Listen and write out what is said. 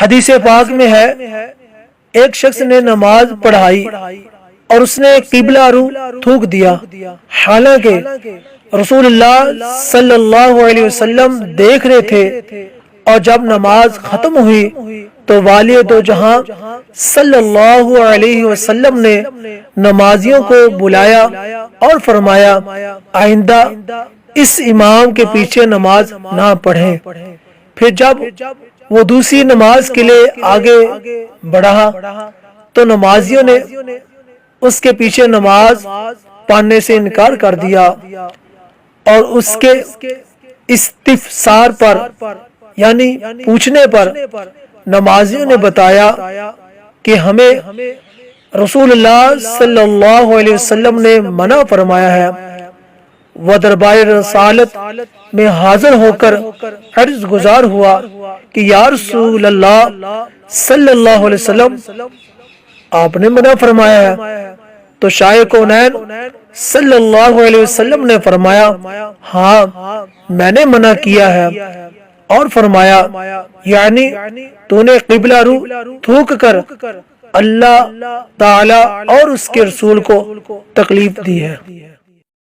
حدیث پاک میں ہے ایک شخص نے نماز پڑھائی اور اس نے قبلہ رو تھوک دیا، حالانکہ رسول اللہ صلی اللہ علیہ وسلم دیکھ رہے تھے، اور جب نماز ختم ہوئی تو والی دو جہاں صلی اللہ علیہ وسلم نے نمازیوں کو بلایا اور فرمایا آئندہ اس امام کے پیچھے نماز نہ پڑھیں۔ پھر جب وہ دوسری نماز کے لیے آگے بڑھا تو نمازیوں نے اس کے پیچھے نماز پڑھنے سے انکار کر دیا، اور اس کے استفسار پر یعنی پوچھنے پر نمازیوں نے بتایا کہ ہمیں رسول اللہ صلی اللہ علیہ وسلم نے منع فرمایا ہے۔ وہ دربار رسالت میں حاضر ہو کر عرض گزار ہوا کہ یا رسول اللہ صلی اللہ علیہ وسلم، آپ نے منع فرمایا ہے۔ تو شاہ کونین صلی اللہ علیہ وسلم نے فرمایا ہاں میں نے منع کیا ہے، اور فرمایا یعنی تو نے قبلہ رو تھوک کر اللہ تعالی اور اس کے رسول کو تکلیف دی ہے۔